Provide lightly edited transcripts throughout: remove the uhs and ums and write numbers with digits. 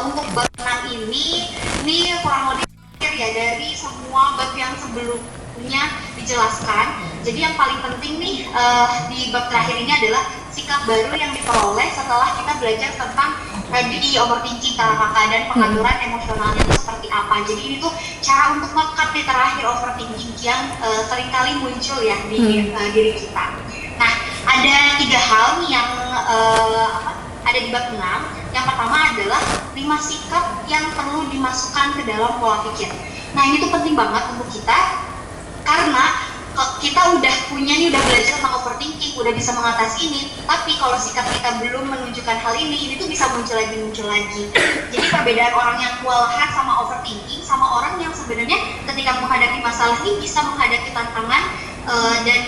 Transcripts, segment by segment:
untuk bab 6 ini kurang lebih ya dari semua bab yang sebelumnya dijelaskan. Jadi yang paling penting nih di bab terakhir ini adalah sikap baru yang diperoleh setelah kita belajar tentang tadi overthinking kakak dan pengaturan emosionalnya itu seperti apa. Jadi ini tuh cara untuk nge-cut di terakhir overthinking yang seringkali muncul ya di diri kita. Nah, ada 3 hal nih yang ada di bab 6. Yang pertama adalah 5 sikap yang perlu dimasukkan ke dalam pola pikir. Nah, ini tuh penting banget untuk kita karena kita udah belajar tentang overthinking, udah bisa mengatasi ini, tapi kalau sikap kita belum menunjukkan hal ini tuh bisa muncul lagi. Jadi perbedaan orang yang kewalahan sama overthinking sama orang yang sebenarnya ketika menghadapi masalah ini bisa menghadapi tantangan dan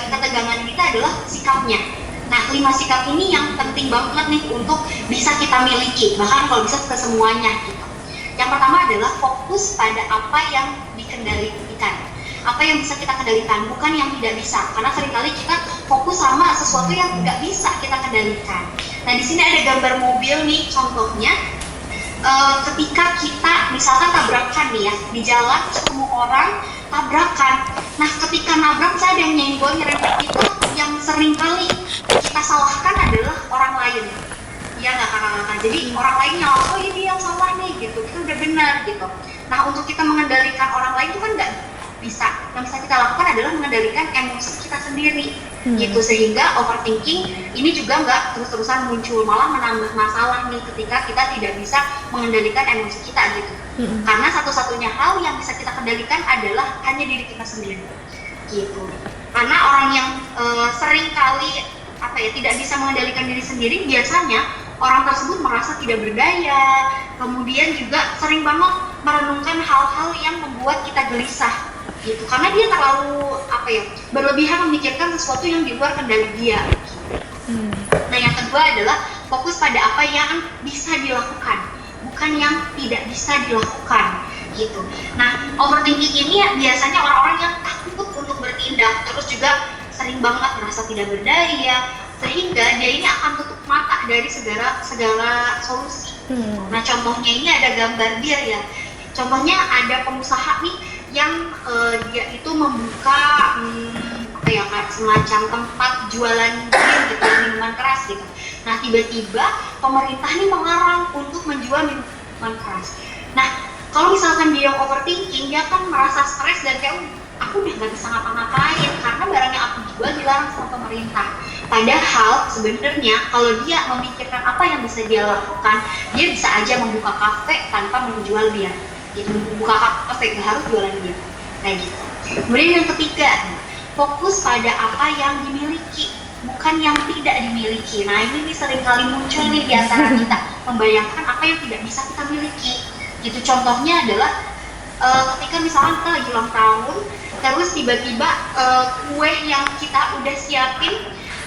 ketegangan kita adalah sikapnya. Nah, 5 sikap ini yang penting banget nih untuk bisa kita miliki, bahkan kalau bisa ke semuanya gitu. Yang pertama adalah fokus pada apa yang dikendalikan. Apa yang bisa kita kendalikan, bukan yang tidak bisa. Karena seringkali kita fokus sama sesuatu yang nggak bisa kita kendalikan. Nah, di sini ada gambar mobil nih, contohnya ketika kita misalkan tabrakan nih ya, di jalan ketemu orang tabrakan. Nah, ketika nabrak saya ada yang nyenggol nyerempet itu, yang seringkali kita salahkan adalah orang lain. Ya nggak kakak-kakak. Jadi orang lain yang oh ini yang salah nih gitu, kita udah benar gitu. Nah, untuk kita mengendalikan orang lain itu kan nggak bisa. Yang bisa kita lakukan adalah mengendalikan emosi kita sendiri gitu, sehingga overthinking ini juga nggak terus-terusan muncul, malah menambah masalah nih ketika kita tidak bisa mengendalikan emosi kita gitu. Karena satu-satunya hal yang bisa kita kendalikan adalah hanya diri kita sendiri gitu. Karena orang yang sering kali tidak bisa mengendalikan diri sendiri, biasanya orang tersebut merasa tidak berdaya, kemudian juga sering banget merenungkan hal-hal yang membuat kita gelisah gitu, karena dia terlalu berlebihan memikirkan sesuatu yang di luar kendali dia. Nah, yang kedua adalah fokus pada apa yang bisa dilakukan, bukan yang tidak bisa dilakukan gitu. Nah, overthinking ini biasanya orang-orang yang takut untuk bertindak, terus juga sering banget merasa tidak berdaya, sehingga dia ini akan tutup mata dari segala solusi. Nah, contohnya ini ada gambar bir ya. Contohnya ada pengusaha nih yang dia itu membuka semacam tempat jualan bir gitu, minuman keras gitu. Nah, tiba-tiba pemerintah nih melarang untuk menjual minuman keras. Nah, kalau misalkan dia overthinking, dia akan merasa stres dan kayak aku udah nggak bisa ngapa-ngapain karena barang yang aku jual dilarang sama pemerintah. Padahal sebenarnya kalau dia memikirkan apa yang bisa dia lakukan, dia bisa aja membuka kafe tanpa menjual bir. Gitu, membuka kafe nggak harus jualan bir. Kayak gitu. Kemudian yang ketiga, fokus pada apa yang dimiliki, bukan yang tidak dimiliki. Nah, ini sering kali muncul nih di antara kita, membayangkan apa yang tidak bisa kita miliki. Gitu, contohnya adalah ketika misalnya kita lagi ulang tahun, terus tiba-tiba kue yang kita udah siapin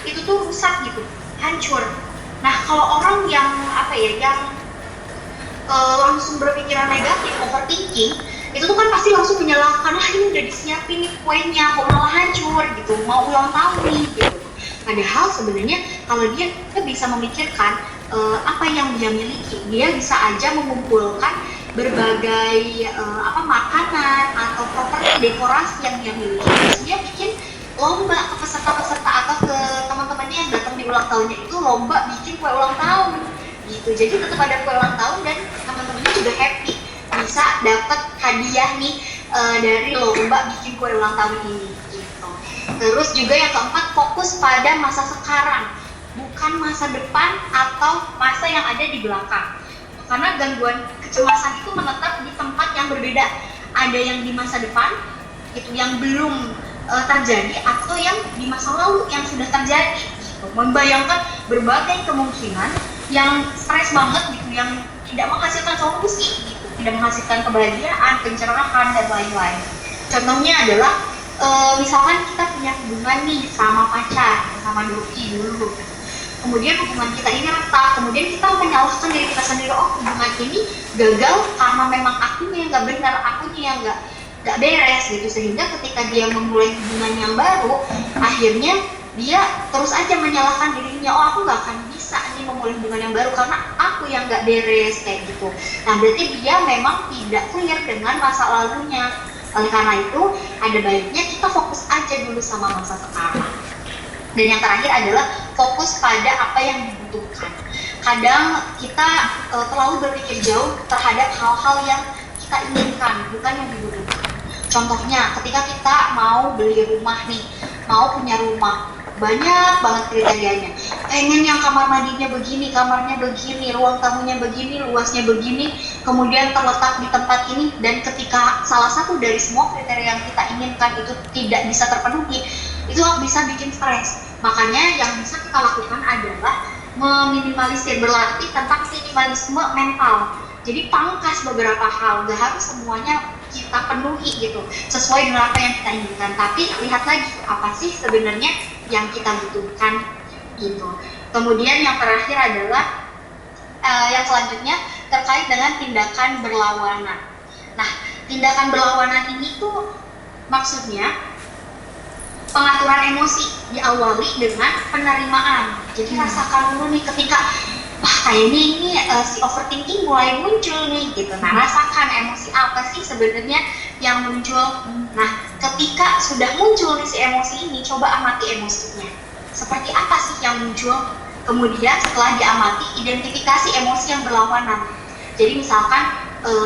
itu tuh rusak gitu, hancur. Nah, kalau orang yang langsung berpikiran negatif, overthinking, itu tuh kan pasti langsung menyalahkan, ini udah disiapin nih kuenya, kok malah hancur gitu, mau ulang tahun nih gitu. Padahal sebenarnya kalau dia bisa memikirkan apa yang dia miliki, dia bisa aja mengumpulkan berbagai makanan atau properti dekorasi yang dia miliki. Terus dia bikin lomba ke peserta-peserta atau ke teman-temannya yang datang di ulang tahunnya itu, lomba bikin kue ulang tahun gitu. Jadi tetap ada kue ulang tahun dan teman-temannya juga happy bisa dapat hadiah nih dari lomba bikin kue ulang tahun ini gitu. Terus juga yang keempat, fokus pada masa sekarang, bukan masa depan atau masa yang ada di belakang. Karena gangguan kecemasan itu menetap di tempat yang berbeda. Ada yang di masa depan gitu, yang belum terjadi, atau yang di masa lalu yang sudah terjadi gitu. Membayangkan berbagai kemungkinan yang stres banget gitu, yang tidak menghasilkan solusi gitu, tidak menghasilkan kebahagiaan, pencerahan dan lain-lain. Contohnya adalah misalkan kita punya hubungan nih sama pacar, sama doi dulu gitu. Kemudian hubungan kita ini retak, kemudian kita menyalahkan diri kita sendiri, hubungan ini gagal karena memang akunya yang nggak benar, akunya yang nggak beres gitu. Sehingga ketika dia memulai hubungan yang baru, akhirnya dia terus aja menyalahkan dirinya, aku nggak akan bisa nih memulai hubungan yang baru karena aku aku yang nggak beres kayak gitu. Nah berarti dia memang tidak clear dengan masa lalunya. Oleh karena itu ada baiknya kita fokus aja dulu sama masa sekarang. Dan yang terakhir adalah fokus pada apa yang dibutuhkan. Kadang kita terlalu berpikir jauh terhadap hal-hal yang kita inginkan, bukan yang dibutuhkan. Contohnya, ketika kita mau beli rumah nih, mau punya rumah, banyak banget kriterianya. Pengen yang kamar mandinya begini, kamarnya begini, ruang tamunya begini, luasnya begini, kemudian terletak di tempat ini, dan ketika salah satu dari semua kriteria yang kita inginkan itu tidak bisa terpenuhi, itu bisa bikin stres. Makanya yang bisa kita lakukan adalah meminimalisir, berlatih tentang minimalisme mental. Jadi pangkas beberapa hal, gak harus semuanya kita penuhi gitu, sesuai dengan apa yang kita inginkan. Tapi lihat lagi, apa sih sebenarnya yang kita butuhkan gitu. Kemudian yang terakhir adalah yang selanjutnya terkait dengan tindakan berlawanan. Nah, tindakan berlawanan ini tuh maksudnya pengaturan emosi diawali dengan penerimaan. Jadi rasakan dulu nih ketika wah kayaknya ini si overthinking mulai muncul nih gitu. Nah rasakan emosi apa sih sebenarnya yang muncul. Nah ketika sudah muncul nih si emosi ini, coba amati emosinya. Seperti apa sih yang muncul? Kemudian setelah diamati, identifikasi emosi yang berlawanan. Jadi misalkan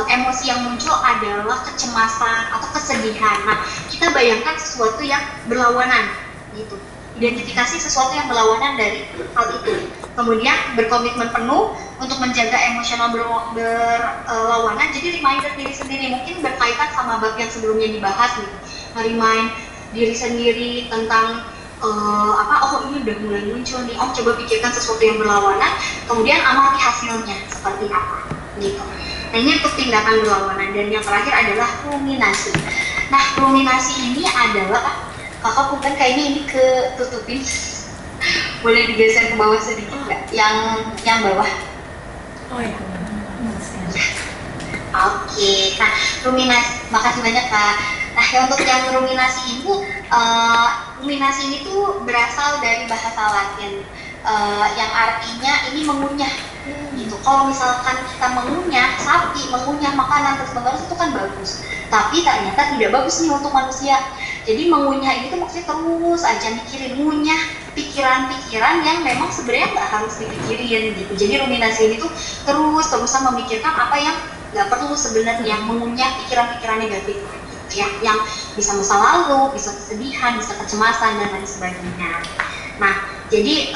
emosi yang muncul adalah kecemasan atau kesedihan. Nah kita bayangkan sesuatu yang berlawanan gitu. Identifikasi sesuatu yang berlawanan dari hal itu. Kemudian berkomitmen penuh untuk menjaga emosional berlawanan. Jadi reminder diri sendiri, mungkin berkaitan sama bab yang sebelumnya dibahas gitu. Remind diri sendiri tentang oh ini udah mulai muncul nih, coba pikirkan sesuatu yang berlawanan, kemudian amati hasilnya seperti apa gitu. Nah ini untuk tindakan berlawanan. Dan yang terakhir adalah ruminasi. Nah ruminasi ini adalah, kakak bukan kayaknya ini ketutupin, boleh digeser ke bawah sedikit nggak? Yang bawah. Oh ya. Oke. Nah ruminasi, makasih banyak Kak. Nah untuk yang ruminasi ini tuh berasal dari bahasa Latin yang artinya ini mengunyah gitu. Kalau misalkan kita mengunyah, sapi mengunyah makanan terus-menerus itu kan bagus, tapi ternyata tidak bagus nih untuk manusia. Jadi mengunyah ini tuh maksudnya terus aja mikirin, ngunyah pikiran-pikiran yang memang sebenarnya nggak harus dipikirin gitu. Jadi ruminasi ini tuh terus-terusan memikirkan apa yang nggak perlu sebenarnya, mengunyah pikiran-pikiran negatif gitu ya, yang bisa masa lalu, bisa kesedihan, bisa kecemasan dan lain sebagainya. Nah jadi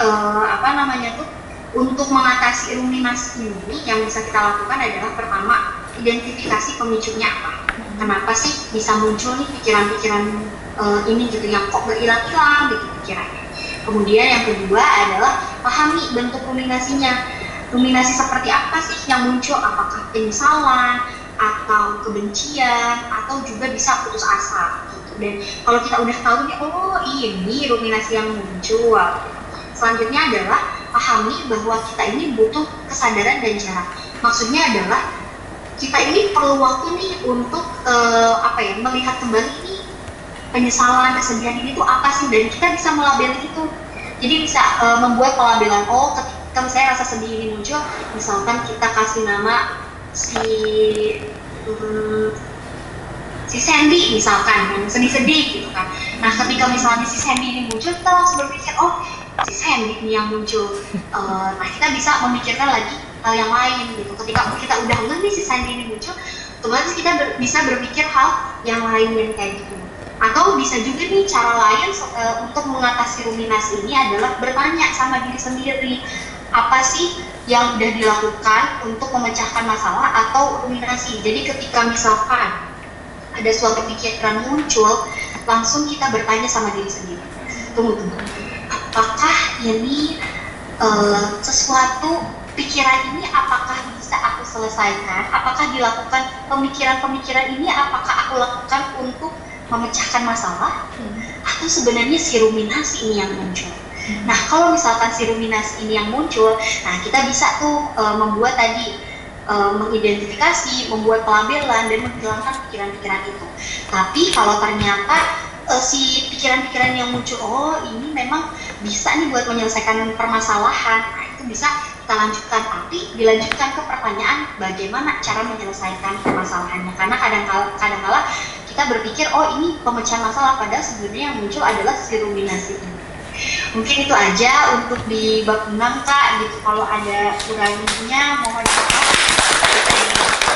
untuk mengatasi ruminasi ini yang bisa kita lakukan adalah pertama, identifikasi pemicunya apa. Kenapa sih bisa muncul nih pikiran-pikiran ini gitu, yang kok gak hilang-hilang gitu pikirannya. Kemudian yang kedua adalah pahami bentuk ruminasinya. Ruminasi seperti apa sih yang muncul? Apakah penyesalan, atau kebencian, atau juga bisa putus asa gitu. Dan kalau kita udah tahu nih, oh ini ruminasi yang muncul, selanjutnya adalah pahami bahwa kita ini butuh kesadaran dan jarak. Maksudnya adalah kita ini perlu waktu nih untuk melihat kembali ini penyesalan, kesedihan ini tuh apa sih, dan kita bisa melabeli itu. Jadi bisa membuat pelabelan, oh ketika misalnya rasa sedih ini muncul, misalkan kita kasih nama si Sandy misalkan, yang sedih-sedih gitu kan. Nah ketika misalnya si Sandy ini muncul, kita langsung berpikir, oh si Sandy ini yang muncul. Nah kita bisa memikirkan lagi hal yang lain gitu. Ketika kita udah ngerti si Sandy ini muncul, otomatis kita bisa berpikir hal yang lain yang kayak gitu. Atau bisa juga nih cara lain untuk mengatasi ruminasi ini adalah bertanya sama diri sendiri, apa sih yang udah dilakukan untuk memecahkan masalah atau ruminasi. Jadi ketika misalkan ada suatu pikiran muncul, langsung kita bertanya sama diri sendiri, tunggu, apakah ini sesuatu pikiran ini apakah bisa aku selesaikan, apakah dilakukan pemikiran-pemikiran ini apakah aku lakukan untuk memecahkan masalah, atau sebenarnya si ruminasi ini yang muncul. Nah kalau misalkan si ruminasi ini yang muncul, nah kita bisa tuh membuat tadi mengidentifikasi, membuat pelabelan dan menghilangkan pikiran-pikiran itu. Tapi kalau ternyata si pikiran-pikiran yang muncul, oh ini memang bisa nih buat menyelesaikan permasalahan, nah itu bisa kita kita lanjutkan, tapi dilanjutkan ke pertanyaan bagaimana cara menyelesaikan permasalahannya. Karena kadang-kala kita berpikir, oh ini pemecahan masalah, padahal sebenarnya yang muncul adalah si ruminasi. Mungkin itu aja untuk di bab 6 Kak, gitu. Kalau ada kurangnya mohon maaf.